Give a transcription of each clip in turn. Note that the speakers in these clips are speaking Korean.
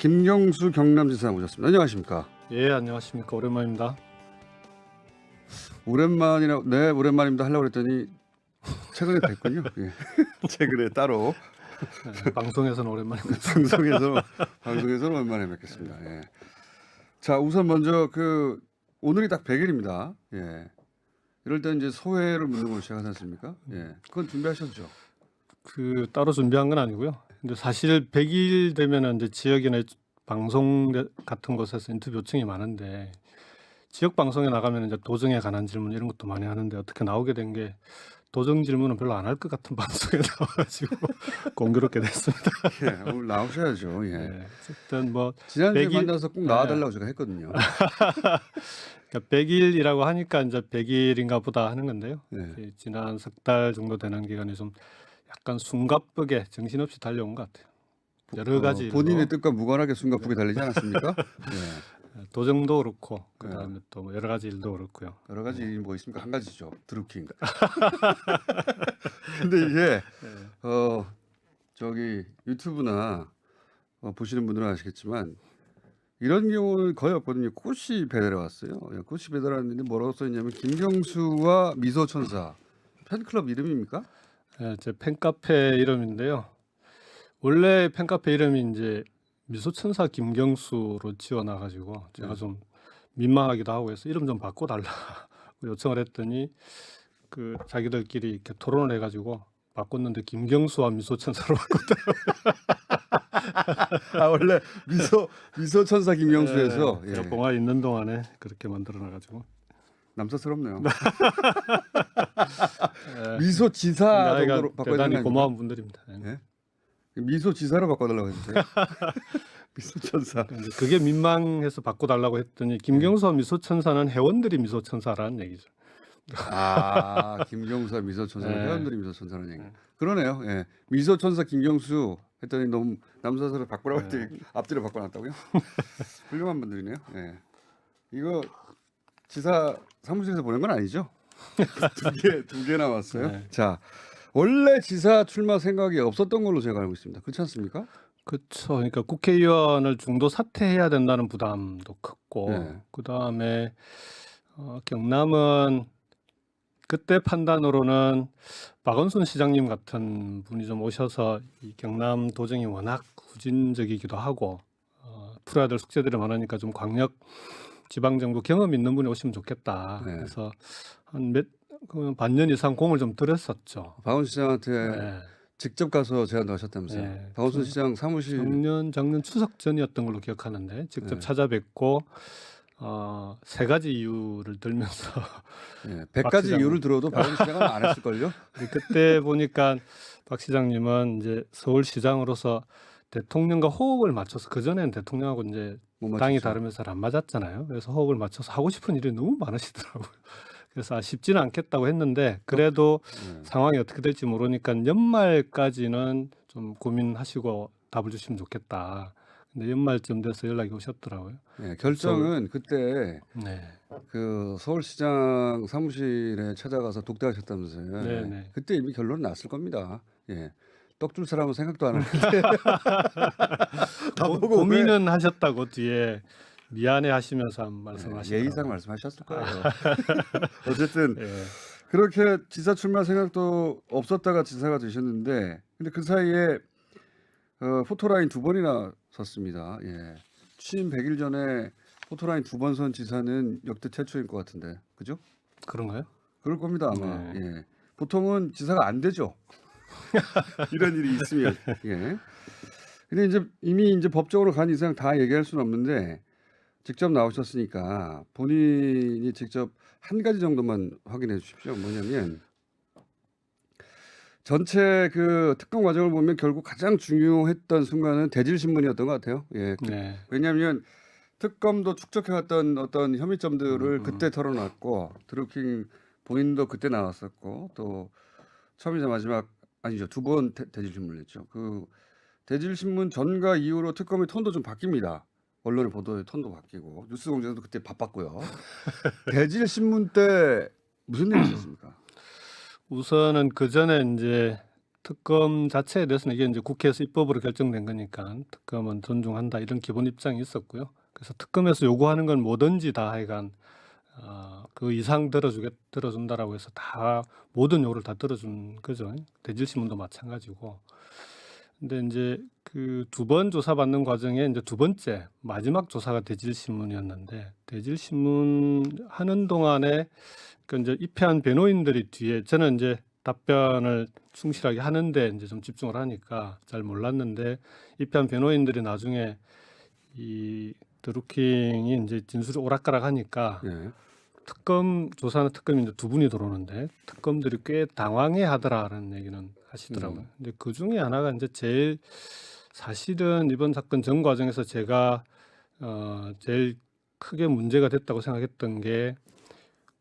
김경수 경남지사 모셨습니다. 안녕하십니까? 예, 안녕하십니까. 오랜만입니다. 네, 오랜만입니다 하려고 했더니 최근에 뵀군요. 예. 최근에 따로 방송에서는 오랜만입니다. 방송에서는 오랜만에 뵙겠습니다. 예. 자, 우선 먼저 오늘이 딱 100일입니다. 예. 이럴 때 이제 소회를 묻는 걸 시작하지 않습니까? 예. 그건 준비하셨죠? 따로 준비한 건 아니고요. 근데 사실 100일 되면은 이제 지역이나 방송 같은 곳에서 인터뷰 요청이 많은데 지역 방송에 나가면 이제 도정에 관한 질문 이런 것도 많이 하는데 어떻게 나오게 된 게 도정 질문은 별로 안 할 것 같은 방송에 나와가지고 공교롭게 됐습니다. 예, 오늘 나오셔야죠. 예. 네, 어쨌든 뭐 지난주에 100일 만나서 꼭 나와달라고 제가 했거든요. 그러니까 100일이라고 하니까 이제 100일인가 보다 하는 건데요. 네. 지난 석 달 정도 되는 기간이 좀 약간 숨가쁘게 정신없이 달려온 것 같아요. 여러 가지 본인의 일로 뜻과 무관하게 숨가쁘게 달리지 않았습니까? 예. 도정도 그렇고 그다음에 또 뭐 여러 가지 일도 그렇고요. 여러 가지 일이 뭐 있습니까? 한 가지죠. 드루킹. 근데 이게 저기 유튜브나 보시는 분들은 아시겠지만 이런 경우는 거의 없거든요. 꽃이 배달해 왔어요. 예, 꽃이 배달 왔는데 뭐라고 써 있냐면 김경수와 미소천사 팬클럽 이름입니까? 예, 제 팬카페 이름인데요. 원래 팬카페 이름이 이제 미소천사 김경수로 지어놔가지고 제가 좀 민망하기도 하고 해서 이름 좀 바꿔달라 요청을 했더니 자기들끼리 이렇게 토론을 해가지고 바꿨는데 김경수와 미소천사로 바꿨더라고요. 원래 미소천사 김경수에서 제가 봉화에 있는 동안에 그렇게 만들어놔가지고 남사스럽네요. 미소지사 정도로 바꿔야 되는 대단히 거 고마운 분들입니다. 예? 미소지사로 바꿔달라고 해주세요. 미소천사. 그게 민망해서 바꿔달라고 했더니 김경수와 미소천사는 회원들이 미소천사라는 얘기죠. 김경수와 미소천사는 회원들이 미소천사라는 얘기. 그러네요. 예. 미소천사 김경수 했더니 너무 남사스럽게 바꾸라고 했더니 앞뒤로 바꿔놨다고요? 훌륭한 분들이네요. 예. 이거 지사 사무실에서 보낸 건 아니죠? 두 개 나왔어요. 네. 자, 원래 지사 출마 생각이 없었던 걸로 제가 알고 있습니다. 그렇지 않습니까? 그렇죠. 그러니까 국회의원을 중도 사퇴해야 된다는 부담도 컸고, 그 다음에 경남은 그때 판단으로는 박원순 시장님 같은 분이 좀 오셔서 이 경남 도정이 워낙 후진적이기도 하고 풀어야 될 숙제들이 많으니까 좀 광역 지방정부 경험 있는 분이 오시면 좋겠다. 그래서 한 반년 이상 공을 좀 들였었죠. 박원순 시장한테 직접 가서 제안도 하셨다면서요. 박원순 시장 사무실 작년 추석 전이었던 걸로 기억하는데 직접 찾아뵙고 세 가지 이유를 들면서 100가지 이유를 들어도 박원순 시장은 안 했을걸요? 그때 보니까 박 시장님은 이제 서울시장으로서 대통령과 호흡을 맞춰서 그전에는 대통령하고 이제 당이 다르면서 안 맞았잖아요. 그래서 호흡을 맞춰서 하고 싶은 일이 너무 많으시더라고요. 그래서 쉽지는 않겠다고 했는데 그래도 상황이 어떻게 될지 모르니까 연말까지는 좀 고민하시고 답을 주시면 좋겠다. 근데 연말쯤 돼서 연락이 오셨더라고요. 결정은 그때 서울시장 사무실에 찾아가서 독대하셨다면서요. 그때 이미 결론은 났을 겁니다. 떡 줄 사람은 생각도 안 하는데 고민은 하셨다고 뒤에 미안해 하시면서 말씀하시더라고요. 예의상 말씀하셨을 거예요. 어쨌든 그렇게 지사 출마 생각도 없었다가 지사가 되셨는데 근데 그 사이에 포토라인 2번이나 섰습니다. 취임 100일 전에 포토라인 2번 선 지사는 역대 최초인 것 같은데 그죠? 그런가요? 그럴 겁니다 아마. 보통은 지사가 안 되죠. 이런 일이 있으면. 근데 이미 법적으로 간 이상 다 얘기할 수는 없는데 직접 나오셨으니까 본인이 직접 한 가지 정도만 확인해 주십시오. 뭐냐면 전체 특검 과정을 보면 결국 가장 중요했던 순간은 대질신문이었던 것 같아요. 왜냐하면 특검도 축적해왔던 어떤 혐의점들을 그때 털어놨고 드루킹 본인도 그때 나왔었고 또 처음이자 마지막 아니죠. 2번 대질신문을 냈죠. 대질신문 전과 이후로 특검의 톤도 좀 바뀝니다. 언론의 보도의 톤도 바뀌고 뉴스공장도 그때 바빴고요. 대질신문 때 무슨 일이 있었습니까? 우선은 그 전에 이제 특검 자체에 대해서는 이게 이제 국회에서 입법으로 결정된 거니까 특검은 존중한다 이런 기본 입장이 있었고요. 그래서 특검에서 요구하는 건 뭐든지 다 하여간 그 이상 들어준다라고 해서 다 모든 요구를 다 들어준 거죠. 대질신문도 마찬가지고. 근데 이제 그 2번 조사받는 과정에 이제 2번째 마지막 조사가 대질신문이었는데 대질신문 하는 동안에 그 이제 입회한 변호인들이 뒤에 저는 이제 답변을 충실하게 하는데 이제 좀 집중을 하니까 잘 몰랐는데 입회한 변호인들이 나중에 이 드루킹이 이제 진술이 오락가락하니까 예. 특검 조사는 특검이 이제 2분이 들어오는데 특검들이 꽤 당황해하더라라는 얘기는 하시더라고요. 근데 그 중에 하나가 이제 제일 사실은 이번 사건 전 과정에서 제가 제일 크게 문제가 됐다고 생각했던 게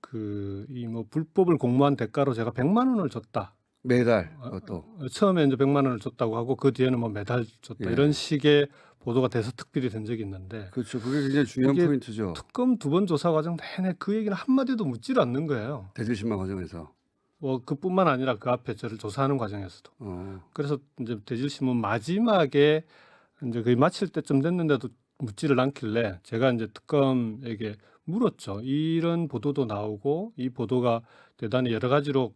그 이 뭐 불법을 공모한 대가로 제가 100만 원을 줬다. 매달 또 처음에 이제 100만 원을 줬다고 하고 그 뒤에는 뭐 매달 줬다 예. 이런 식의 보도가 돼서 특필이 된 적이 있는데 그렇죠. 그게 굉장히 중요한 이게 포인트죠. 특검 2번 조사 과정 내내 그 얘기를 한마디도 묻지를 않는 거예요. 대질신문 과정에서. 뭐 그뿐만 아니라 그 앞에 저를 조사하는 과정에서도. 그래서 이제 대질신문 마지막에 이제 거의 마칠 때쯤 됐는데도 묻지를 않길래 제가 이제 특검에게 물었죠. 이런 보도도 나오고 이 보도가 대단히 여러 가지로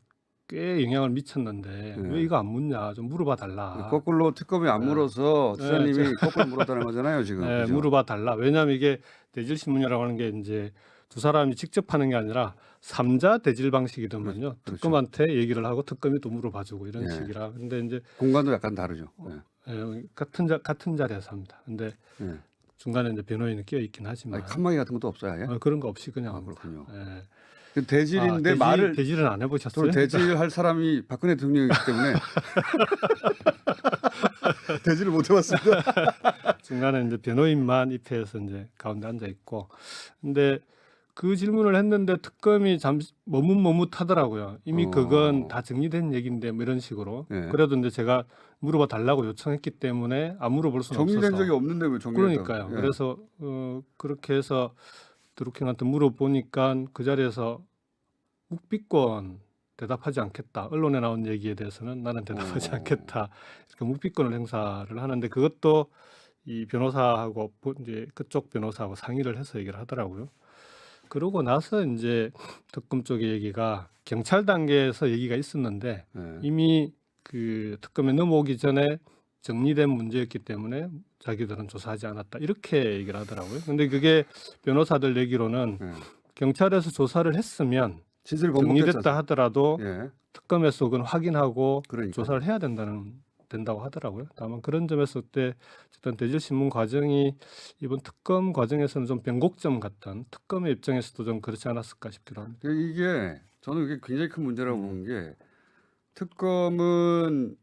꽤 영향을 미쳤는데 왜 이거 안 묻냐 좀 물어봐 달라. 거꾸로 특검이 안 물어서 수사님이 거꾸로 물었다는 거잖아요 지금. 네, 그죠? 물어봐 달라. 왜냐하면 이게 대질신문이라고 하는 게 이제 두 사람이 직접 하는 게 아니라 3자 대질 방식이더만요. 그렇죠. 특검한테 얘기를 하고 특검이 또 물어봐주고 이런 예. 식이라. 근데 이제 공간도 약간 다르죠. 같은 자리에서 합니다. 근데 예. 중간에 이제 변호인이 끼어 있긴 하지만 아니, 칸막이 같은 것도 없어요. 아예? 그런 거 없이 그냥 합니다. 그렇군요. 예. 그 대질인데 대질은 안 해보셨어요? 대질할 사람이 박근혜 대통령이기 때문에 대질을 못 해봤습니다. 중간에 이제 변호인만 입회해서 이제 가운데 앉아 있고, 근데 그 질문을 했는데 특검이 잠시 머뭇머뭇하더라고요. 이미 그건 다 정리된 얘기인데 뭐 이런 식으로. 예. 그래도 이제 제가 물어봐 달라고 요청했기 때문에 안 물어볼 수는 없어서. 정리된 적이 없는데 왜 정리했다고? 그러니까요. 예. 그래서 그렇게 해서 드루킹한테 물어보니까 그 자리에서 묵비권 대답하지 않겠다. 언론에 나온 얘기에 대해서는 나는 대답하지 않겠다. 이렇게 묵비권을 행사를 하는데 그것도 이 변호사하고 이제 그쪽 변호사하고 상의를 해서 얘기를 하더라고요. 그러고 나서 이제 특검 쪽의 얘기가 경찰 단계에서 얘기가 있었는데 이미 그 특검에 넘어오기 전에 정리된 문제였기 때문에 자기들은 조사하지 않았다 이렇게 얘기를 하더라고요. 근데 그게 변호사들 얘기로는 경찰에서 조사를 했으면 정리됐다 하더라도 특검에서 그건 확인하고 조사를 해야 된다고 하더라고요. 다만 그런 점에서 그때 어쨌든 대질신문 과정이 이번 특검 과정에서는 좀 변곡점 같던 특검의 입장에서도 좀 그렇지 않았을까 싶기도 합니다. 이게 저는 이게 굉장히 큰 문제라고 보는 게 특검은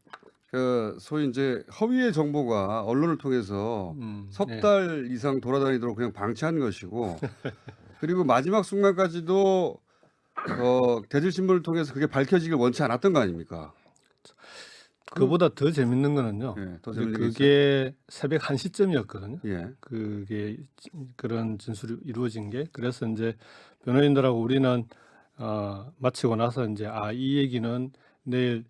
그 소위 이제 허위의 정보가 언론을 통해서 석 달 이상 돌아다니도록 그냥 방치한 것이고 그리고 마지막 순간까지도 대질신문을 통해서 그게 밝혀지길 원치 않았던 거 아닙니까? 그보다 더 재밌는 거는요. 더 재밌는 그게 새벽 1시쯤이었거든요. 예. 그게 그런 진술이 이루어진 게 그래서 이제 변호인들하고 우리는 마치고 나서 이제 이 얘기는 내일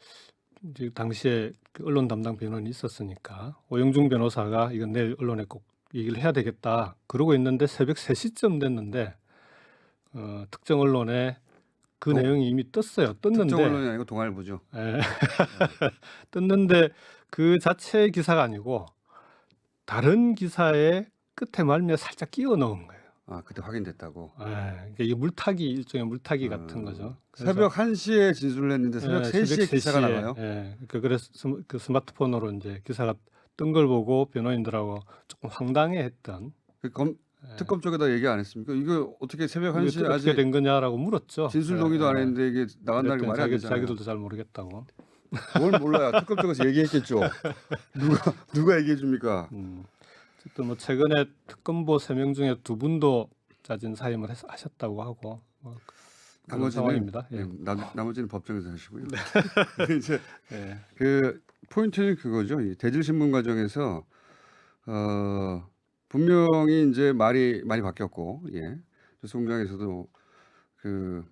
이제 당시에 그 언론 담당 변호인이 있었으니까 오영중 변호사가 이건 내일 언론에 꼭 얘기를 해야 되겠다. 그러고 있는데 새벽 3시쯤 됐는데 특정 언론에 그 내용이 이미 떴어요. 떴는데 특정 언론이 아니고 동아일보죠. 예. 떴는데 그 자체의 기사가 아니고 다른 기사의 끝에 말미에 살짝 끼워 넣은 거예요. 그때 확인됐다고. 그러니까 이게 물타기 일종의 물타기 같은 거죠. 새벽 1시에 진술을 했는데 새벽 3시에 기사가 나와요. 그래서 그 스마트폰으로 이제 기사가 뜬 걸 보고 변호인들하고 조금 황당해했던. 특검 쪽에다 얘기 안 했습니까? 이거 어떻게 새벽 1시에 어떻게 된 거냐라고 물었죠. 진술 동의도 안 했는데 이게 나간다는 게 말이 안 되잖아요. 자기들도 잘 모르겠다고. 뭘 몰라요. 특검 쪽에서 얘기했겠죠. 누가 얘기해 줍니까? 또 뭐 최근에 특검보 3명 중에 2분도 자진 사임을 하셨다고 하고 그런 상황입니다. 나머지는 법정에서 하시고요. 이제 그 포인트는 그거죠. 이 대질신문 과정에서 분명히 이제 말이 많이 바뀌었고, 뉴스 공장에서도 그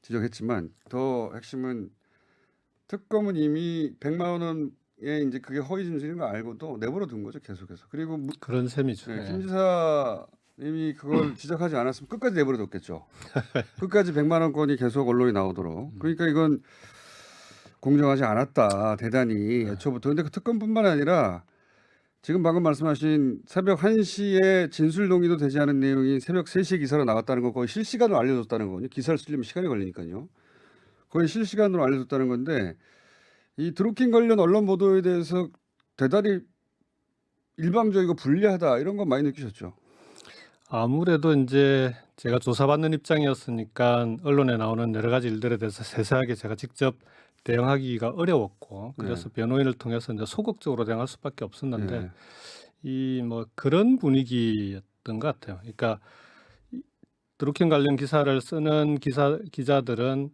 지적했지만 더 핵심은 특검은 이미 100만 원에 이제 그게 허위 진술인 거 알고도 내버려 둔 거죠, 계속해서. 그리고 그런 셈이죠. 네, 김 지사님이 그걸 지적하지 않았으면 끝까지 내버려 뒀겠죠. 끝까지 100만 원권이 계속 언론에 나오도록. 그러니까 이건 공정하지 않았다, 대단히 애초부터. 근데 그 특검뿐만 아니라 지금 방금 말씀하신 새벽 1시에 진술 동의도 되지 않은 내용이 새벽 3시에 기사로 나왔다는 거 거의 실시간으로 알려줬다는 거거든요. 기사를 쓰려면 시간이 걸리니까요. 거의 실시간으로 알려줬다는 건데 이 드루킹 관련 언론 보도에 대해서 대단히 일방적이고 불리하다 이런 거 많이 느끼셨죠? 아무래도 이제 제가 조사받는 입장이었으니까 언론에 나오는 여러 가지 일들에 대해서 세세하게 제가 직접 대응하기가 어려웠고 그래서 변호인을 통해서 이제 소극적으로 대응할 수밖에 없었는데 이 뭐 그런 분위기였던 것 같아요. 그러니까 드루킹 관련 기사를 쓰는 기자들은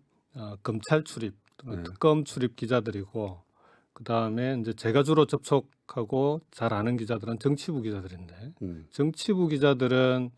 검찰 출입, 특검 출입 기자들이고 그 다음에 이제 제가 주로 접촉하고 잘 아는 기자들은 정치부 기자들인데 정치부 기자들은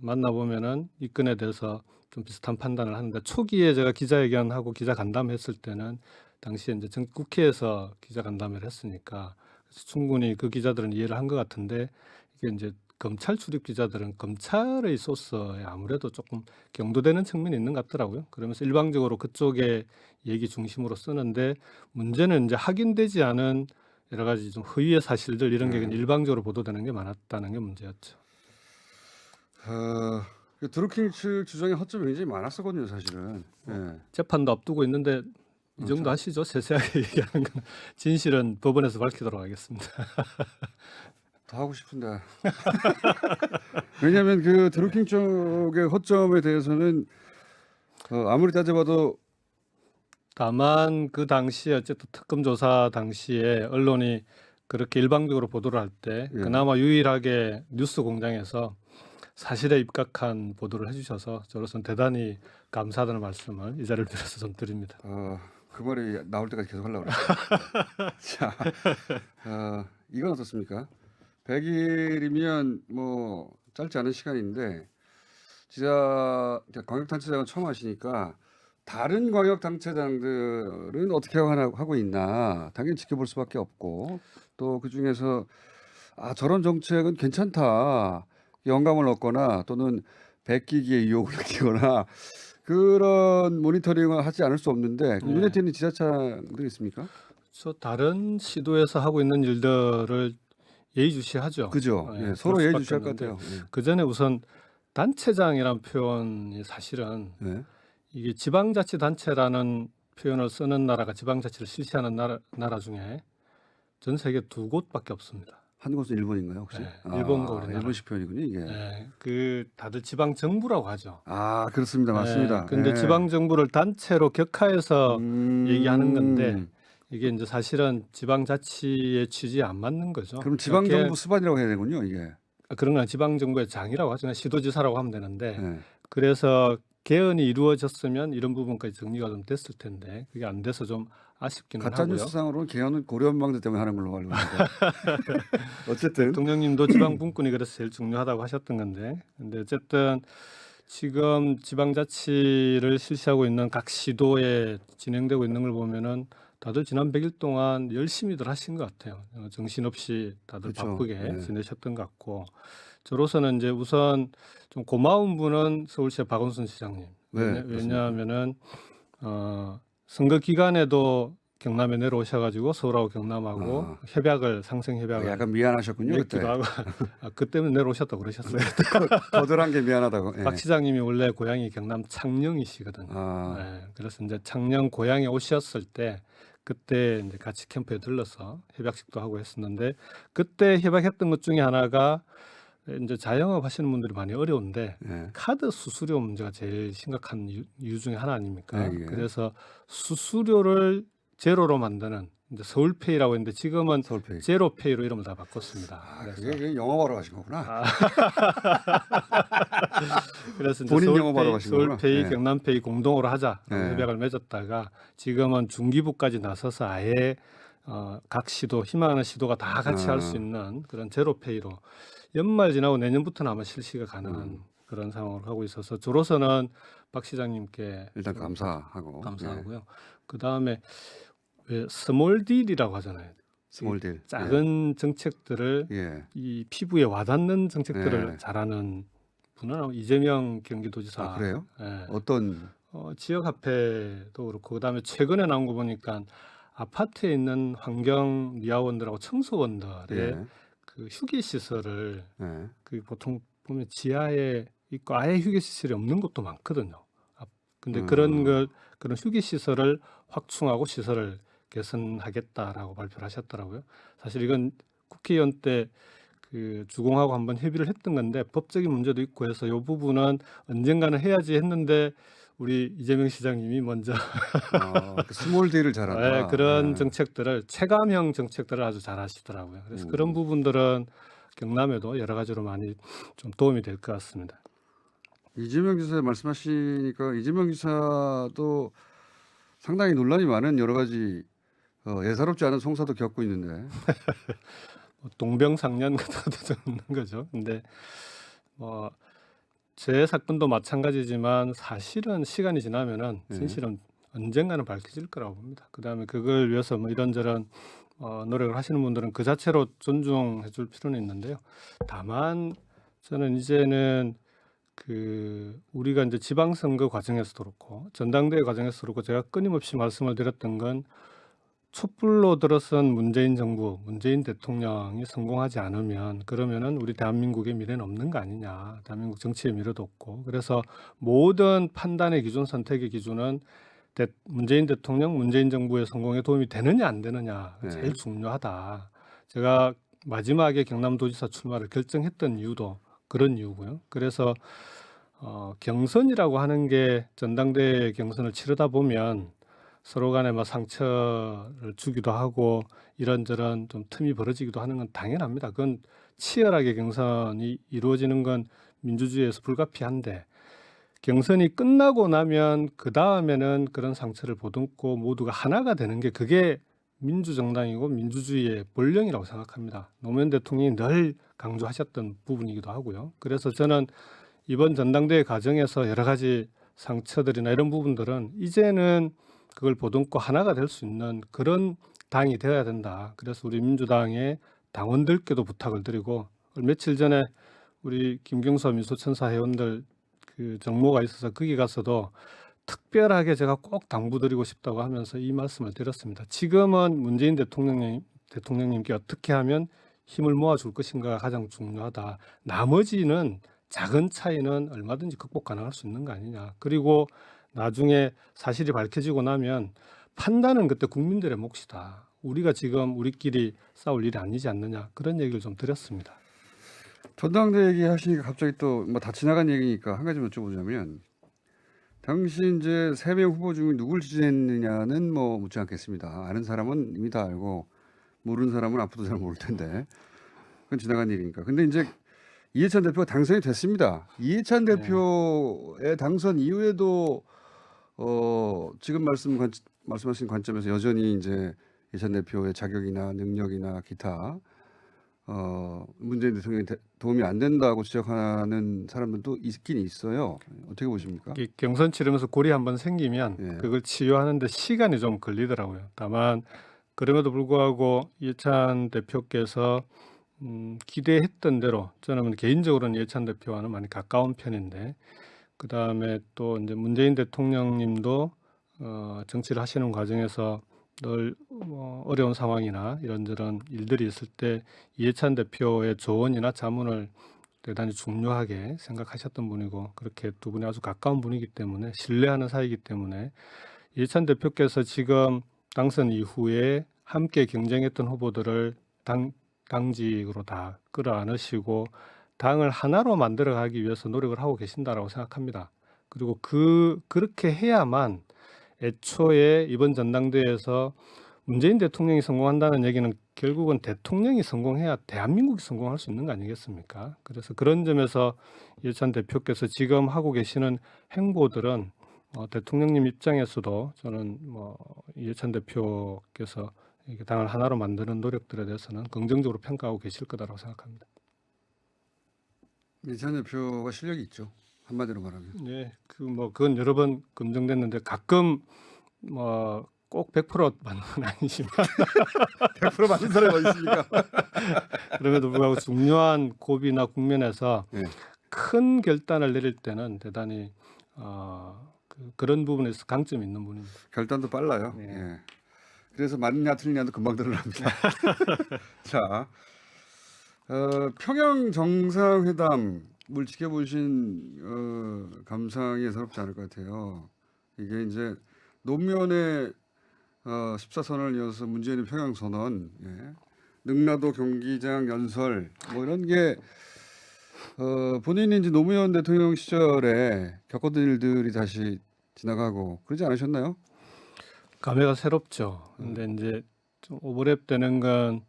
만나보면은 이 건에 대해서 좀 비슷한 판단을 하는데 초기에 제가 기자회견하고 기자 간담회했을 때는 당시에 이제 국회에서 기자 간담회를 했으니까 그래서 충분히 그 기자들은 이해를 한 것 같은데 이게 이제 검찰 출입 기자들은 검찰의 소스에 아무래도 조금 경도되는 측면이 있는 것 같더라고요. 그러면서 일방적으로 그쪽에 얘기 중심으로 쓰는데 문제는 이제 확인되지 않은 여러 가지 좀 허위의 사실들 이런 게 그냥 일방적으로 보도되는 게 많았다는 게 문제였죠. 드루킹 측 주장의 허점이 굉장히 많았었거든요, 사실은. 재판도 앞두고 있는데 이 정도 하시죠. 세세하게 얘기하는 건 진실은 법원에서 밝히도록 하겠습니다. 더 하고 싶은데. 왜냐하면 그 드루킹 쪽의 허점에 대해서는 아무리 따져봐도 다만 그 당시에 어쨌든 특검 조사 당시에 언론이 그렇게 일방적으로 보도를 할 때 그나마 유일하게 뉴스 공장에서 사실에 입각한 보도를 해주셔서 저로서는 대단히 감사하다는 말씀을 이 자리를 빌어서 좀 드립니다. 그 말이 나올 때까지 계속 하려고 그랬어요. 자, 이건 어떻습니까? 100일이면 뭐 짧지 않은 시간인데 광역단체장은 처음 하시니까 다른 광역단체장들은 어떻게 하고 있나 당연히 지켜볼 수밖에 없고 또 그중에서 저런 정책은 괜찮다 영감을 얻거나 또는 베끼기의 유혹을 느끼거나 그런 모니터링을 하지 않을 수 없는데 눈에 띄는 지자체들이 있습니까? 그렇죠. 다른 시도에서 하고 있는 일들을 예의주시하죠. 그죠. 서로 예의주시할 것 같아요. 그 전에 우선 단체장이란 표현이 사실은 이게 지방자치단체라는 표현을 쓰는 나라가 지방자치를 실시하는 나라 중에 전 세계 2곳밖에 없습니다. 한 곳은 일본인가요 혹시? 일본과 우리나라. 일본식 표현이군요 이게. 그 다들 지방 정부라고 하죠. 그렇습니다, 맞습니다. 근데 지방 정부를 단체로 격하해서 얘기하는 건데 이게 이제 사실은 지방자치의 취지에 안 맞는 거죠. 그럼 지방 정부 수반이라고 해야 되군요 이게. 그런 건 지방 정부의 장이라고 하죠. 시도지사라고 하면 되는데 그래서 개헌이 이루어졌으면 이런 부분까지 정리가 좀 됐을 텐데 그게 안 돼서 좀 아쉽기는 하고요. 가짜뉴스상으로는 개헌은 고려연방제 때문에 하는 걸로 알고 있는데 어쨌든 대통령님도 지방 분권이 그래서 제일 중요하다고 하셨던 건데 근데 어쨌든 지금 지방자치를 실시하고 있는 각 시도에 진행되고 있는 걸 보면은 다들 지난 100일 동안 열심히들 하신 것 같아요. 정신없이 다들 그렇죠. 바쁘게 지내셨던 것 같고 저로서는 이제 우선 좀 고마운 분은 서울시의 박원순 시장님. 왜냐하면은 선거 기간에도 경남에 내려오셔가지고 서울하고 경남하고 상생 협약을 약간 미안하셨군요 그때. 하고 그 때문에 내려오셨다고 그러셨어요. 거들한 게 미안하다고. 박 시장님이 원래 고향이 경남 창녕이시거든요. 그래서 이제 창녕 고향에 오셨을 때 그때 이제 같이 캠프에 들러서 협약식도 하고 했었는데 그때 협약했던 것 중에 하나가 이제 자영업 하시는 분들이 많이 어려운데 카드 수수료 문제가 제일 심각한 이유 중에 하나 아닙니까? 그래서 수수료를 제로로 만드는 이제 서울페이라고 했는데 지금은 서울페이. 제로페이로 이름을 다 바꿨습니다. 그게 영어바로 하신 거구나. 그래서 이제 본인 영어바로 하신 거구나. 서울페이, 경남페이 공동으로 하자 협약을 맺었다가 지금은 중기부까지 나서서 아예 각 시도 희망하는 시도가 다 같이 할 수 있는 그런 제로페이로 연말 지나고 내년부터는 아마 실시가 가능한 그런 상황을 하고 있어서 저로서는 박 시장님께 일단 감사하고요. 그 다음에 왜 스몰 딜이라고 하잖아요. 스몰 딜. 작은 정책들을 예. 이 피부에 와닿는 정책들을 예. 잘하는 분은 이재명 경기도지사. 아, 그래요? 예. 어떤 지역 화폐도 그렇고 그다음에 최근에 나온 거 보니까 아파트에 있는 환경 미화원들하고 청소원들의 예. 그 휴게 시설을 예. 그 보통 보면 지하에 있고 아예 휴게 시설이 없는 곳도 많거든요. 근데 그런 휴게 시설을 확충하고 시설을 개선하겠다라고 발표를 하셨더라고요. 사실 이건 국회의원 때 그 주공하고 한번 협의를 했던 건데 법적인 문제도 있고 해서 이 부분은 언젠가는 해야지 했는데 우리 이재명 시장님이 먼저 그 스몰 딜을 잘한다. 그런 예. 정책들을 체감형 정책들을 아주 잘하시더라고요. 그래서 그런 부분들은 경남에도 여러 가지로 많이 좀 도움이 될 것 같습니다. 이재명 지사 말씀하시니까 이재명 지사도 상당히 논란이 많은 여러 가지 예사롭지 않은 송사도 겪고 있는데. 동병상련 같은 없는 거죠. 근데 제 사건도 마찬가지지만 사실은 시간이 지나면은 진실은 언젠가는 밝혀질 거라고 봅니다. 그다음에 그걸 위해서 이런저런 노력을 하시는 분들은 그 자체로 존중해 줄 필요는 있는데요. 다만 저는 이제는 우리가 이제 지방선거 과정에서도 그렇고 전당대회 과정에서도 그렇고 제가 끊임없이 말씀을 드렸던 건 촛불로 들어선 문재인 정부, 문재인 대통령이 성공하지 않으면 그러면은 우리 대한민국의 미래는 없는 거 아니냐. 대한민국 정치의 미래도 없고. 그래서 모든 판단의 기준, 선택의 기준은 문재인 대통령, 문재인 정부의 성공에 도움이 되느냐 안 되느냐가 제일 중요하다. 제가 마지막에 경남도지사 출마를 결정했던 이유도 그런 이유고요. 그래서 경선이라고 하는 게 전당대회 경선을 치르다 보면 서로 간에 상처를 주기도 하고 이런저런 좀 틈이 벌어지기도 하는 건 당연합니다. 그건 치열하게 경선이 이루어지는 건 민주주의에서 불가피한데 경선이 끝나고 나면 그 다음에는 그런 상처를 보듬고 모두가 하나가 되는 게 그게 민주정당이고 민주주의의 본령이라고 생각합니다. 노무현 대통령이 늘 강조하셨던 부분이기도 하고요. 그래서 저는 이번 전당대회 과정에서 여러 가지 상처들이나 이런 부분들은 이제는 그걸 보듬고 하나가 될 수 있는 그런 당이 되어야 된다. 그래서 우리 민주당의 당원들께도 부탁을 드리고 며칠 전에 우리 김경수 미소천사 회원들 그 정모가 있어서 거기 가서도 특별하게 제가 꼭 당부드리고 싶다고 하면서 이 말씀을 드렸습니다. 지금은 문재인 대통령님께 어떻게 하면 힘을 모아줄 것인가가 가장 중요하다. 나머지는 작은 차이는 얼마든지 극복 가능할 수 있는 거 아니냐. 그리고 나중에 사실이 밝혀지고 나면 판단은 그때 국민들의 몫이다. 우리가 지금 우리끼리 싸울 일이 아니지 않느냐. 그런 얘기를 좀 드렸습니다. 전당대회 얘기하시니까 갑자기 또 다 지나간 얘기니까 한 가지 여쭤보자면 당시 이제 3명 후보 중에 누굴 지지했느냐는 묻지 않겠습니다. 아는 사람은 이미 다 알고 모르는 사람은 앞으로도 잘 모를 텐데 그건 지나간 일이니까. 근데 이제 이해찬 대표가 당선이 됐습니다. 이해찬 대표의 당선 이후에도 지금 말씀하신 관점에서 여전히 이제 이해찬 대표의 자격이나 능력이나 기타 문재인 대통령이 도움이 안 된다고 지적하는 사람들도 있긴 있어요. 어떻게 보십니까? 경선 치르면서 골이 한번 생기면 그걸 치유하는데 시간이 좀 걸리더라고요. 다만 그럼에도 불구하고 이해찬 대표께서 기대했던 대로 저는 개인적으로는 이해찬 대표와는 많이 가까운 편인데 그 다음에 또 이제 문재인 대통령님도 정치를 하시는 과정에서 늘 어려운 상황이나 이런저런 일들이 있을 때 이해찬 대표의 조언이나 자문을 대단히 중요하게 생각하셨던 분이고 그렇게 두 분이 아주 가까운 분이기 때문에 신뢰하는 사이이기 때문에 이해찬 대표께서 지금 당선 이후에 함께 경쟁했던 후보들을 당직으로 다 끌어안으시고 당을 하나로 만들어가기 위해서 노력을 하고 계신다라고 생각합니다. 그리고 그렇게 해야만 애초에 이번 전당대회에서 문재인 대통령이 성공한다는 얘기는 결국은 대통령이 성공해야 대한민국이 성공할 수 있는 거 아니겠습니까? 그래서 그런 점에서 이해찬 대표께서 지금 하고 계시는 행보들은 대통령님 입장에서도 저는 이해찬 대표께서 이렇게 당을 하나로 만드는 노력들에 대해서는 긍정적으로 평가하고 계실 거다라고 생각합니다. 이해찬 대표가 실력이 있죠. 한마디로 말하면. 네, 그건 여러 번 검증됐는데 가끔 꼭 100% 맞는 건 아니지만 100% 맞는 사람이 어디 있습니까? 그럼에도 불구하고 중요한 고비나 국면에서 네. 큰 결단을 내릴 때는 대단히 그런 부분에서 강점이 있는 분입니다. 결단도 빨라요. 네. 예. 그래서 맞느냐 틀리냐도 금방 드러납니다. 자, 평양 정상회담을 지켜보신 감상이 새롭지 않을 것 같아요. 이게 이제 노무현의 14선언을 이어서 문재인의 평양 선언, 예. 능라도 경기장 연설 뭐 이런 게 본인이 이제 노무현 대통령 시절에 겪었던 일들이 다시 지나가고 그러지 않으셨나요? 감회가 새롭죠. 근데 이제 좀 오버랩 되는 건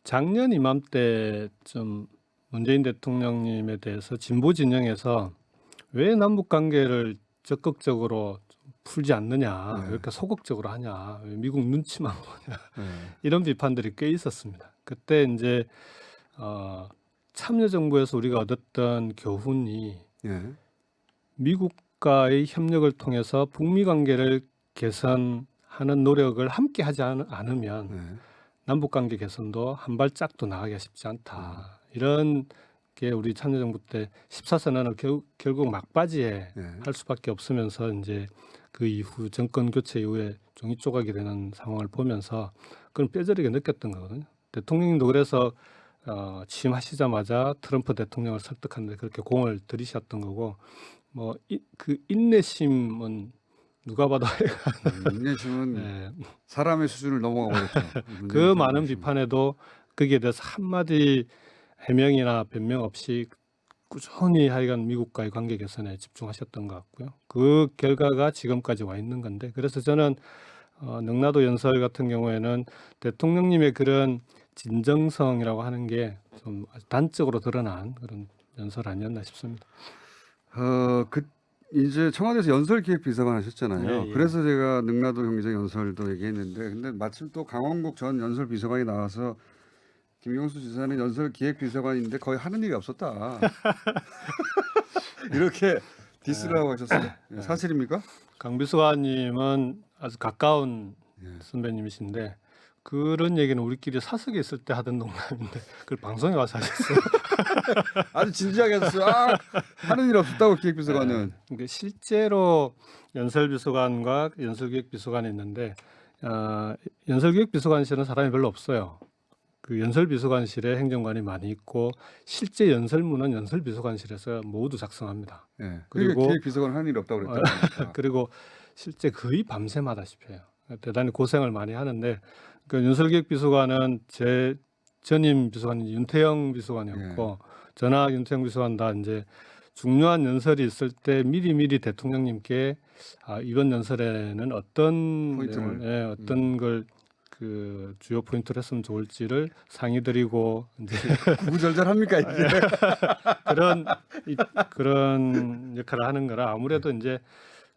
작년 이맘때 좀 문재인 대통령님에 대해서 진보 진영에서 왜 남북 관계를 적극적으로 좀 풀지 않느냐, 네. 왜 이렇게 소극적으로 하냐, 왜 미국 눈치만 보냐 네. 이런 비판들이 꽤 있었습니다. 그때 이제 참여정부에서 우리가 얻었던 교훈이 예. 미국과의 협력을 통해서 북미 관계를 개선하는 노력을 함께 하지 않으면 네. 남북 관계 개선도 한 발짝도 나가기가 쉽지 않다. 이런 게 우리 참여정부 때 14선언을 결국 막바지에 네. 할 수밖에 없으면서 이제 그 이후 정권 교체 이후에 종이 조각이 되는 상황을 보면서 그건 뼈저리게 느꼈던 거거든요. 대통령님도 그래서 취임하시자마자 트럼프 대통령을 설득하는데 그렇게 공을 들이셨던 거고 뭐 그 인내심은 누가 봐도 인내심은 네, 사람의 수준을 넘어가 버렸죠. 그 많은 비판에도 거기에 대해서 한마디 해명이나 변명 없이 꾸준히 하여간 미국과의 관계 개선에 집중하셨던 것 같고요. 그 결과가 지금까지 와 있는 건데 그래서 저는 능라도 연설 같은 경우에는 대통령님의 그런 진정성이라고 하는 게 좀 단적으로 드러난 그런 연설 아니었나 싶습니다. 이제 청와대에서 연설기획비서관 하셨잖아요. 예, 예. 그래서 제가 능라도 경기장 연설도 얘기했는데, 근데 마침 또 강원국 전 연설비서관이 나와서 김경수 지사는 연설기획비서관인데 거의 하는 일이 없었다. 이렇게 디스를 하고 하셨어요. 예, 사실입니까? 강 비서관님은 아주 가까운 예. 선배님이신데 그런 얘기는 우리끼리 사석에 있을 때 하던 농담인데 그걸 방송에 와서 하셨어요. 아주 진지하게 하셨어요. 하는 일 없었다고 기획비서관은. 그러니까 실제로 연설비서관과 연설기획비서관이 있는데 연설기획비서관실은 사람이 별로 없어요. 그 연설비서관실에 행정관이 많이 있고 실제 연설문은 연설비서관실에서 모두 작성합니다. 예. 그리고 그리고 기획비서관 하는 일 없다고 그랬다. 그리고 실제 거의 밤새마다시피 해요. 대단히 고생을 많이 하는데 그 연설기획비서관은 제 전임 비서관이 윤태영 비서관이었고 저나 윤태영 비서관 다 이제 중요한 연설이 있을 때 미리 대통령님께 이번 연설에는 어떤 포인트를. 어떤 걸 그 주요 포인트를 했으면 좋을지를 상의드리고 이제 구구절절합니까 이게? 그런 역할을 하는 거라 아무래도 이제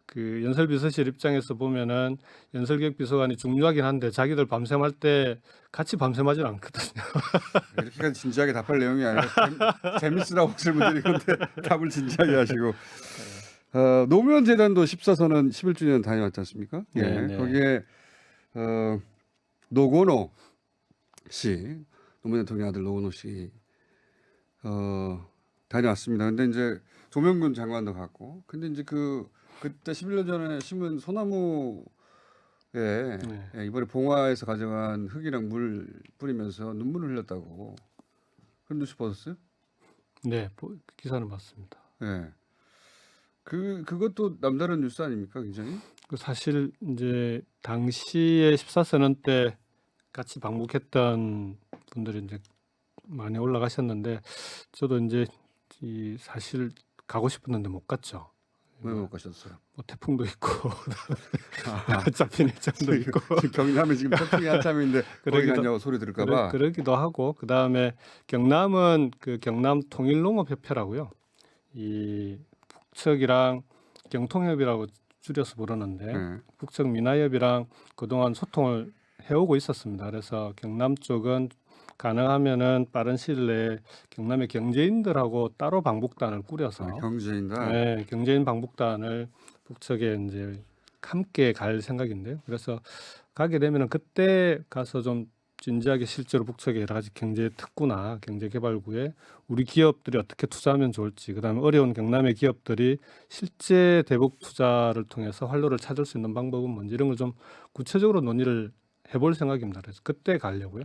그 연설비서실 입장에서 보면은 연설기획비서관이 중요하긴 한데 자기들 밤샘할 때 같이 밤샘하지는 않거든요. 이렇게까지 진지하게 답할 내용이 아니라 재밌으라고 하실 분들이 근데 답을 진지하게 하시고 노무현 재단도 14선언 11주년 다녀왔지 않습니까? 네. 거기에 노건호 씨, 노무현 대통령 아들 노건호 씨 다녀왔습니다. 근데 이제 조명근 장관도 갔고, 근데 이제 그때 11년 전에 심은 소나무에 이번에 봉화에서 가져간 흙이랑 물 뿌리면서 눈물을 흘렸다고 그런 뉴스 보셨어요? 네, 기사는 봤습니다. 네. 그것도 남다른 뉴스 아닙니까, 굉장히? 그 사실 이제 당시에 14선언 때 같이 방북했던 분들이 이제 많이 올라가셨는데 저도 이제 사실 가고 싶었는데 못 갔죠. 왜 못 가셨어요? 뭐 태풍도 있고 잡힌 일정도 있고 경남에 지금 태풍이 한참인데 거기 가냐고 소리 들을까봐. 그러기도 하고 그 다음에 경남은 그 경남 통일농업협회라고요. 이 북측이랑 경통협이라고 줄여서 부르는데 북측 민화협이랑 그동안 소통을 해오고 있었습니다. 그래서 경남 쪽은 가능하면은 빠른 시일 내에 경남의 경제인들하고 따로 방북단을 꾸려서 경제인단. 네, 경제인 방북단을 북측에 이제 함께 갈 생각인데요. 그래서 가게 되면은 그때 가서 좀 진지하게 실제로 북측의 여러 가지 경제 특구나 경제 개발구에 우리 기업들이 어떻게 투자하면 좋을지, 그다음에 어려운 경남의 기업들이 실제 대북 투자를 통해서 활로를 찾을 수 있는 방법은 뭔지 이런 걸 좀 구체적으로 논의를 해볼 생각입니다. 그래서 그때 가려고요.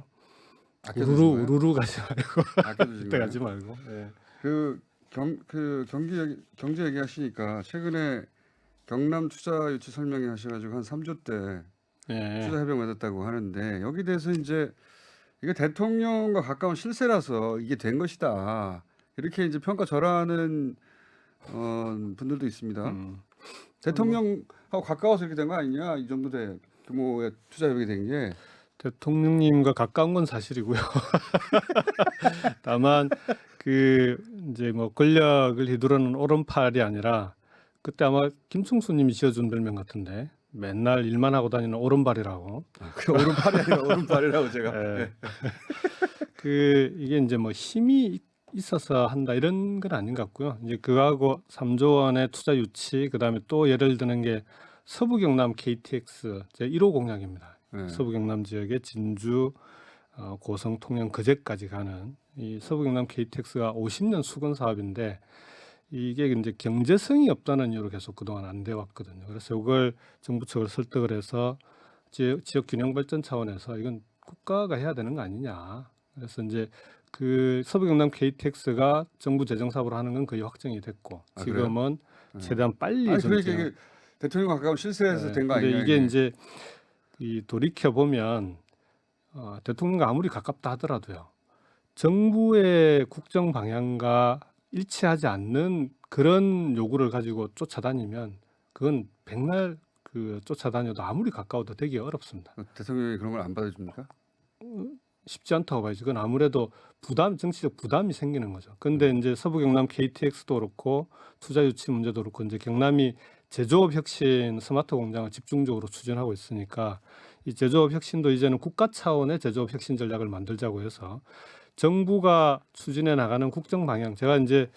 우르르 가지 말고 그때 가지 말고. 예. 그 경제 얘기하시니까 최근에 경남 투자 유치 설명회 하셔가지고 한 3조 대 예. 투자 협약 맺었다고 하는데 여기 대해서 이제 이게 대통령과 가까운 실세라서 이게 된 것이다 이렇게 이제 평가절하하는 분들도 있습니다. 대통령하고 가까워서 이렇게 된 거 아니냐, 이 정도 의 규모의 투자 협약이 된 게. 대통령님과 가까운 건 사실이고요. 다만 그 이제 뭐 권력을 휘두르는 오른팔이 아니라 그때 아마 김충수님이 지어준 별명 같은데 맨날 일만 하고 다니는 오른발이라고. 그 오른팔이 아니라 오른발이라고 제가. 네. 그 이게 이제 뭐 힘이 있어서 한다 이런 건 아닌 것 같고요. 이제 그거하고 3조 원의 투자 유치, 그다음에 또 예를 드는 게 서부 경남 KTX 제 1호 공약입니다. 네. 서부 경남 지역의 진주, 고성, 통영, 거제까지 가는 이 서부 경남 KTX가 50년 수건 사업인데 이게 이제 경제성이 없다는 이유로 계속 그동안 안 돼 왔거든요. 그래서 이걸 정부 측을 설득을 해서 지역 균형 발전 차원에서 이건 국가가 해야 되는 거 아니냐. 그래서 이제 그 서부 경남 KTX가 정부 재정 사업으로 하는 건 거의 확정이 됐고 지금은 최대한 빨리 좀 그러니까 이게 대통령 가까운 실세에서 된 거 아니냐. 이게 이제 이 돌이켜 보면 대통령과 아무리 가깝다 하더라도요. 정부의 국정 방향과 일치하지 않는 그런 요구를 가지고 쫓아다니면 그건 백날 그 쫓아다녀도 아무리 가까워도 되기 어렵습니다. 대통령이 그런 걸 안 받아줍니까? 쉽지 않다고 봐야지. 그건 아무래도 정치적 부담이 생기는 거죠. 근데 이제 서부 경남 KTX도 그렇고 투자 유치 문제도 그렇고 이제 경남이 제조업 혁신 스마트 공장을 집중적으로 추진하고 있으니까 이 제조업 혁신도 이제는 국가 차원의 제조업 혁신 전략을 만들자고 해서 정부가 추진해 나가는 국정 방향, 제가 이제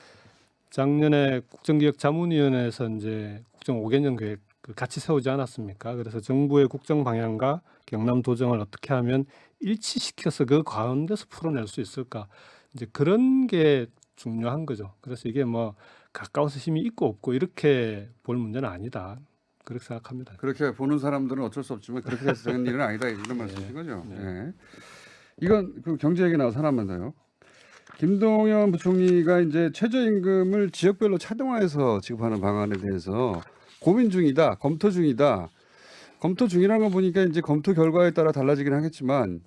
작년에 국정기획자문위원회에서 이제 국정 5개년 계획 같이 세우지 않았습니까? 그래서 정부의 국정 방향과 경남 도정을 어떻게 하면 일치시켜서 그 가운데서 풀어낼 수 있을까? 이제 그런 게 중요한 거죠. 그래서 이게 뭐 가까워서 힘이 있고 없고 이렇게 볼 문제는 아니다. 그렇게 생각합니다. 그렇게 보는 사람들은 어쩔 수 없지만 그렇게 해서 되는 일은 아니다 이런 말씀이신 거죠. 네. 네. 이건 그 경제 얘기 나와서 하나만 더요. 김동연 부총리가 이제 최저임금을 지역별로 차등화해서 지급하는 방안에 대해서 고민 중이다, 검토 중이다. 검토 중이라는 거 보니까 이제 검토 결과에 따라 달라지긴 하겠지만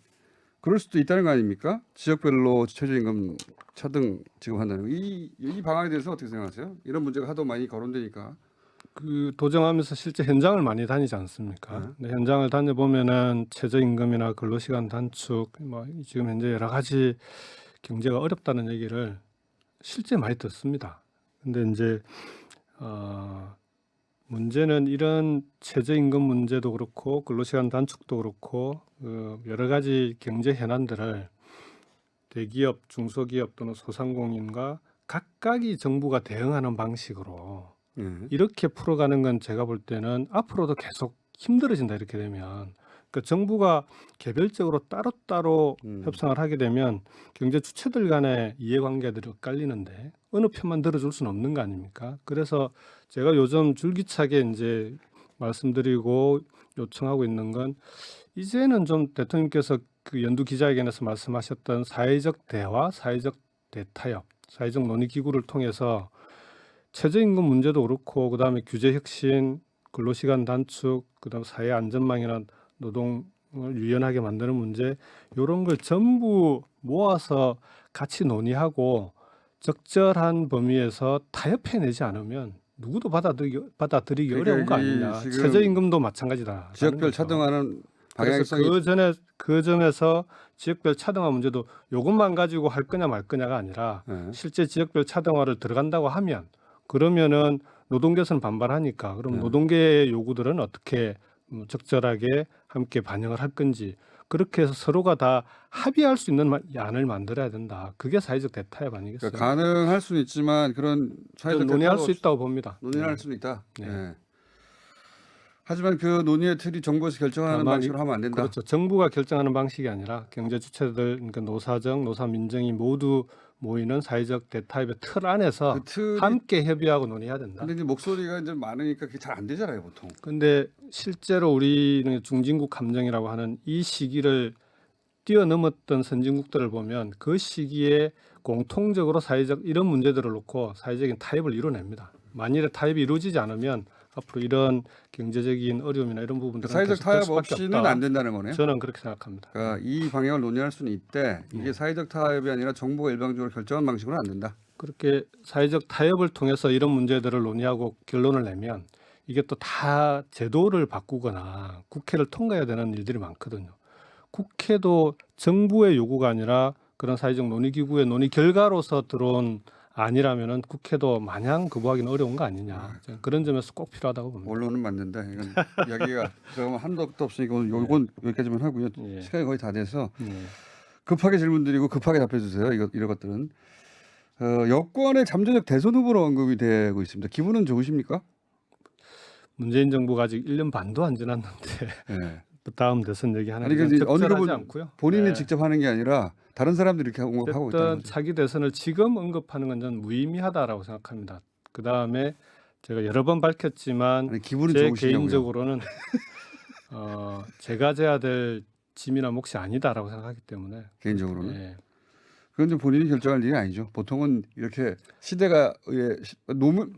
그럴 수도 있다는 거 아닙니까? 지역별로 최저임금 차등 지급한다는 거. 이 방안에 대해서 어떻게 생각하세요? 이런 문제가 하도 많이 거론되니까. 그 도정하면서 실제 현장을 많이 다니지 않습니까? 근데 현장을 다녀보면은 최저임금이나 근로시간 단축, 뭐 지금 현재 여러 가지 경제가 어렵다는 얘기를 실제 많이 듣습니다. 근데 이제 문제는 이런 최저임금 문제도 그렇고 근로시간 단축도 그렇고 여러 가지 경제 현안들을 대기업, 중소기업 또는 소상공인과 각각이 정부가 대응하는 방식으로 이렇게 풀어가는 건 제가 볼 때는 앞으로도 계속 힘들어진다. 이렇게 되면 그러니까 정부가 개별적으로 따로따로 협상을 하게 되면 경제 주체들 간의 이해관계들이 엇갈리는데 어느 편만 들어줄 수는 없는 거 아닙니까? 그래서 제가 요즘 줄기차게 이제 말씀드리고 요청하고 있는 건 이제는 좀 대통령께서 그 연두 기자회견에서 말씀하셨던 사회적 대화, 사회적 대타협, 사회적 논의 기구를 통해서 최저임금 문제도 그렇고 그다음에 규제 혁신, 근로시간 단축, 그다음 사회 안전망이나 노동을 유연하게 만드는 문제 이런 걸 전부 모아서 같이 논의하고 적절한 범위에서 타협해내지 않으면 누구도 받아들이기 그러니까 어려운 거 아니냐. 최저임금도 마찬가지다. 지역별 차등하는 방향성이 그 점에서 지역별 차등화 문제도 이것만 가지고 할 거냐 말 거냐가 아니라 실제 지역별 차등화를 들어간다고 하면 그러면은 노동계에서는 반발하니까 그럼 노동계의 요구들은 어떻게 적절하게 함께 반영을 할 건지 그렇게 해서 서로가 다 합의할 수 있는 안을 만들어야 된다. 그게 사회적 대타협 아니겠어요? 그러니까 가능할 수는 있지만 그런 사회적 논의할 수 있다고 봅니다. 논의할 수는 있다. 네. 네. 하지만 그 논의의 틀이 정부에서 결정하는 다만 방식으로 하면 안 된다. 그렇죠. 정부가 결정하는 방식이 아니라 경제 주체들, 그러니까 노사정, 노사민정이 모두 모이는 사회적 대타협의 틀 안에서 그 틀이 함께 협의하고 논의해야 된다. 근데 이제 목소리가 이제 많으니까 그게 잘 안 되잖아요, 보통. 근데 실제로 우리는 중진국 함정이라고 하는 이 시기를 뛰어넘었던 선진국들을 보면 그 시기에 공통적으로 사회적 이런 문제들을 놓고 사회적인 타협을 이뤄냅니다. 만일에 타협이 이루어지지 않으면 앞으로 이런 경제적인 어려움이나 이런 부분들은 사회적 계속될 타협 수밖에 없이는 없다. 안 된다는 거네요. 저는 그렇게 생각합니다. 그러니까 이 방향을 논의할 수는 있대. 이게 사회적 타협이 아니라 정부가 일방적으로 결정한 방식으로는 안 된다. 그렇게 사회적 타협을 통해서 이런 문제들을 논의하고 결론을 내면 이게 또 다 제도를 바꾸거나 국회를 통과해야 되는 일들이 많거든요. 국회도 정부의 요구가 아니라 그런 사회적 논의기구의 논의 결과로서 들어온 아니라면은 국회도 마냥 거부하기는 어려운 거 아니냐. 저는 그런 점에서 꼭 필요하다고 봅니다. 언론은 맞는다. 이건 이야기가 그러면 한도 없으니까 오늘 요건 여기까지만 하고요. 예. 시간이 거의 다 돼서 예. 급하게 질문 드리고 급하게 답해 주세요. 이런 것들은 여권의 잠재적 대선 후보로 언급이 되고 있습니다. 기분은 좋으십니까? 문재인 정부가 아직 1년 반도 안 지났는데 네. 또 다음 대선 얘기하는 아니, 게 근데 적절하지 언급은 않고요. 본인이 네. 직접 하는 게 아니라 다른 사람들이 이렇게 언급하고 있다는 어쨌든 거죠. 차기 대선을 지금 언급하는 건 저는 무의미하다라고 생각합니다. 그 다음에 제가 여러 번 밝혔지만 아니, 기분은 제 좋으시냐고요. 개인적으로는 제가 져야 될 짐이나 몫이 아니다라고 생각하기 때문에 개인적으로는. 예. 그건 좀 본인이 결정할 일이 아니죠. 보통은 이렇게 시대가 노무현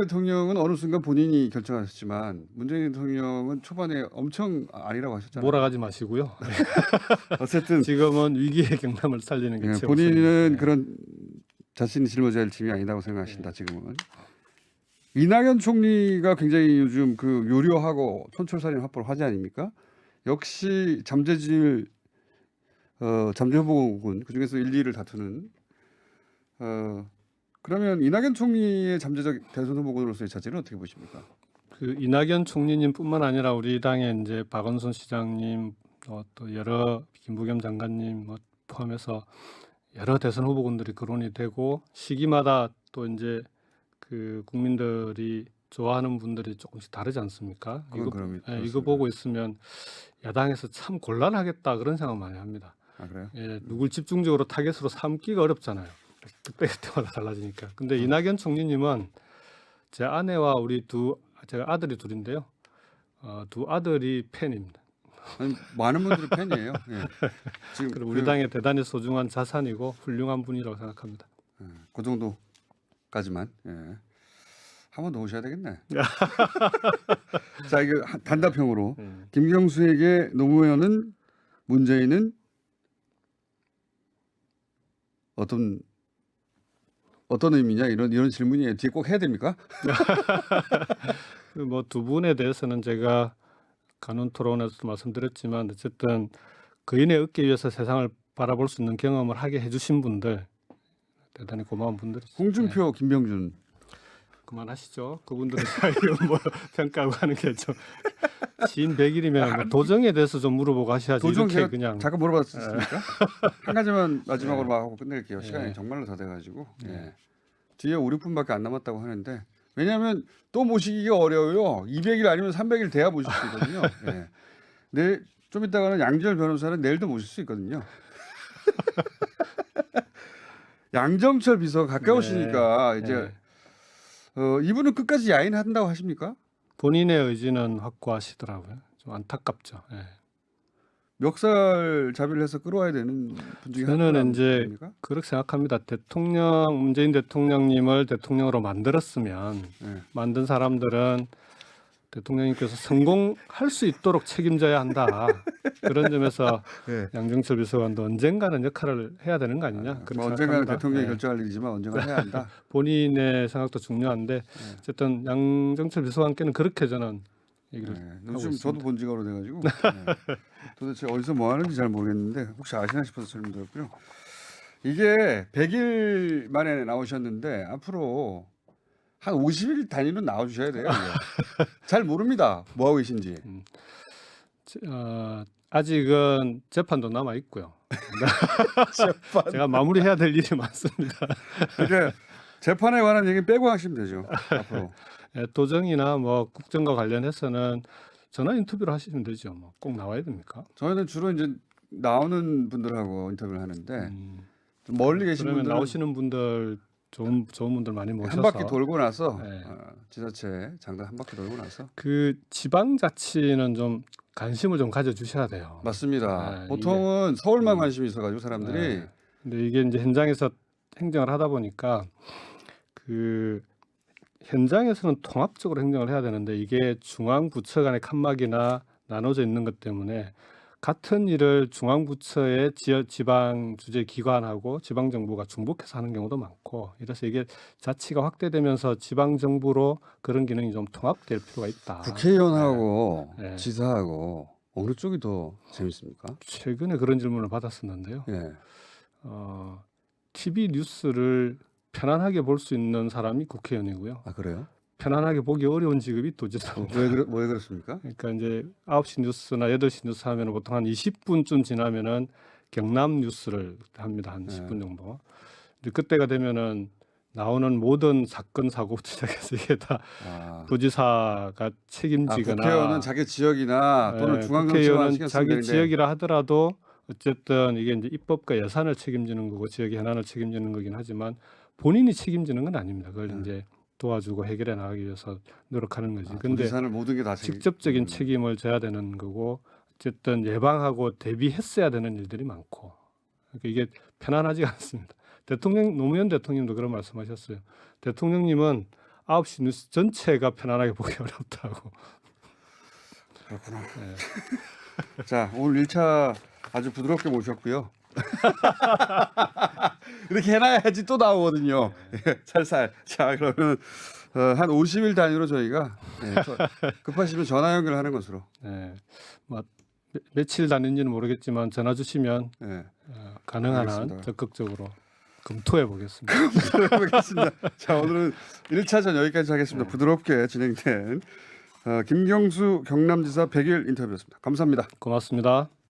대통령은 어느 순간 본인이 결정하셨지만 문재인 대통령은 초반에 엄청 아니라고 하셨잖아요. 몰아가지 마시고요. 어쨌든 지금은 위기의 경남을 살리는 게 예, 최우선입니다. 본인은 예. 그런 자신이 짊어져야 할 짐이 아니라고 생각하신다. 지금은. 이낙연 총리가 굉장히 요즘 그 요려하고 촌철살인 확보를 화제 아닙니까? 역시 잠재질 잠재후보군 그중에서 1, 2를 다투는 그러면 이낙연 총리의 잠재적 대선 후보군으로서의 자질은 어떻게 보십니까? 그 이낙연 총리님뿐만 아니라 우리 당의 이제 박원순 시장님 또 여러 김부겸 장관님 포함해서 여러 대선 후보군들이 거론이 되고 시기마다 또 이제 그 국민들이 좋아하는 분들이 조금씩 다르지 않습니까? 이거 보고 있으면 야당에서 참 곤란하겠다 그런 생각 많이 합니다. 아 그래요? 예, 누굴 집중적으로 타겟으로 삼기가 어렵잖아요. 그때마다 달라지니까. 근데 이낙연 총리님은 제 아내와 제가 아들이 둘인데요. 두 아들이 팬입니다. 아니, 많은 분들이 팬이에요. 예. 지금 그리고 우리 당의 대단히 소중한 자산이고 훌륭한 분이라고 생각합니다. 그 정도까지만. 예. 한 번 더 오셔야 되겠네. 자, 이거 단답형으로 김경수에게 노무현은 문재인은 어떤 의미냐 이런 질문이에요. 뒤에 꼭 해야 됩니까? 뭐 두 분에 대해서는 제가 간훈 토론에서도 말씀드렸지만 어쨌든 거인의 얻기 위해서 세상을 바라볼 수 있는 경험을 하게 해주신 분들 대단히 고마운 분들이죠. 홍준표, 김병준. 그만하시죠. 그분들은 뭐 평가하고 하는 게 좀 진 100일이면 뭐 도정에 대해서 좀 물어보고 하셔야지. 도정 이렇게 제가 그냥 잠깐 물어봐도 있습니까? 한 가지만 마지막으로 막 하고 끝낼게요. 시간이 네. 정말로 다 돼가지고 예. 뒤에 5, 6분밖에 안 남았다고 하는데 왜냐하면 또 모시기가 어려워요. 200일 아니면 300일 돼야 모실 수 있거든요. 예. 내일 좀 이따가는 양지열 변호사는 내일도 모실 수 있거든요. 양정철 비서가 가까우시니까 이제 이분은 끝까지 야인한다고 하십니까? 본인의 의지는 확고하시더라고요. 좀 안타깝죠. 예. 멱살 잡이를 해서 끌어와야 되는 분 중에 저는 이제 아닙니까? 그렇게 생각합니다. 문재인 대통령님을 대통령으로 만들었으면 만든 사람들은 대통령님께서 성공할 수 있도록 책임져야 한다. 그런 점에서 양정철 비서관도 언젠가는 역할을 해야 되는 거 아니냐. 그렇게 언젠가는 생각합니다. 대통령이 결정할 일이지만 언젠가 해야 한다. 본인의 생각도 중요한데 어쨌든 양정철 비서관께는 그렇게 저는 얘기를 하고 요즘 있습니다. 저도 본 지가 오래돼가지고 도대체 어디서 뭐 하는지 잘 모르겠는데 혹시 아시나 싶어서 질문 드렸고요. 이게 100일 만에 나오셨는데 앞으로 한 50일 단위로 나와주셔야 돼요. 잘 모릅니다. 뭐 하고 계신지. 아직은 재판도 남아 있고요. 제가 마무리해야 될 일이 많습니다. 이제 재판에 관한 얘기 빼고 하시면 되죠. 앞으로. 도정이나 뭐 국정과 관련해서는 전화 인터뷰를 하시면 되죠. 뭐 꼭 나와야 됩니까? 저희는 주로 이제 나오는 분들하고 인터뷰를 하는데 좀 멀리 계신 그러면 분들은 나오시는 분들 좋은 분들 많이 한 모셔서 바퀴 돌고 나서 네. 지자체 장관 한 바퀴 돌고 나서 그 지방자치는 좀 관심을 좀 가져주셔야 돼요. 맞습니다. 네, 보통은 서울만 관심이 있어가지고 사람들이 네. 근데 이게 이제 현장에서 행정을 하다 보니까 그 현장에서는 통합적으로 행정을 해야 되는데 이게 중앙부처 간의 칸막이나 나눠져 있는 것 때문에 같은 일을 중앙부처의 지방 주재 기관하고 지방정부가 중복해서 하는 경우도 많고 이래서 이게 자치가 확대되면서 지방정부로 그런 기능이 좀 통합될 필요가 있다. 국회의원하고 네. 지사하고 어느 쪽이 더 재밌습니까? 최근에 그런 질문을 받았었는데요. 예. TV 뉴스를 편안하게 볼 수 있는 사람이 국회의원이고요. 아 그래요? 편안하게 보기 어려운 직업이 도지사입니다. 왜 그렇습니까? 그러니까 이제 9시 뉴스나 8시 뉴스 하면 보통 한 20분쯤 지나면은 경남 뉴스를 합니다. 한 10분 정도. 근데 그때가 되면은 나오는 모든 사건 사고부터 시작해서 이게 다 도지사가 책임지거나 국회의원은 자기 지역이나 또는 중앙정치만 국회의원은 신경 쓰면 자기 되는데 지역이라 하더라도 어쨌든 이게 이제 입법과 예산을 책임지는 거고 지역의 현안을 책임지는 거긴 하지만 본인이 책임지는 건 아닙니다. 그걸 이제 도와주고 해결해 나가기 위해서 노력하는 거지. 근데 도지사를 모든 게 다 직접적인 책임을 져야 되는 거고 어쨌든 예방하고 대비했어야 되는 일들이 많고 그러니까 이게 편안하지가 않습니다. 노무현 대통령도 그런 말씀하셨어요. 대통령님은 9시 뉴스 전체가 편안하게 보기 어렵다고. 그렇구나. 네. 자, 오늘 1차 아주 부드럽게 모셨고요. 이렇게 해놔야지 또 나오거든요. 살살. 자, 그러면 한 50일 단위로 저희가 급하시면 전화 연결하는 것으로. 네, 뭐 며칠 단위인지는 모르겠지만 전화 주시면 가능한 한 적극적으로 검토해 보겠습니다. 검토해보겠습니다. 자, 오늘은 1차전 여기까지 하겠습니다. 부드럽게 진행된 김경수 경남지사 100일 인터뷰였습니다. 감사합니다. 고맙습니다.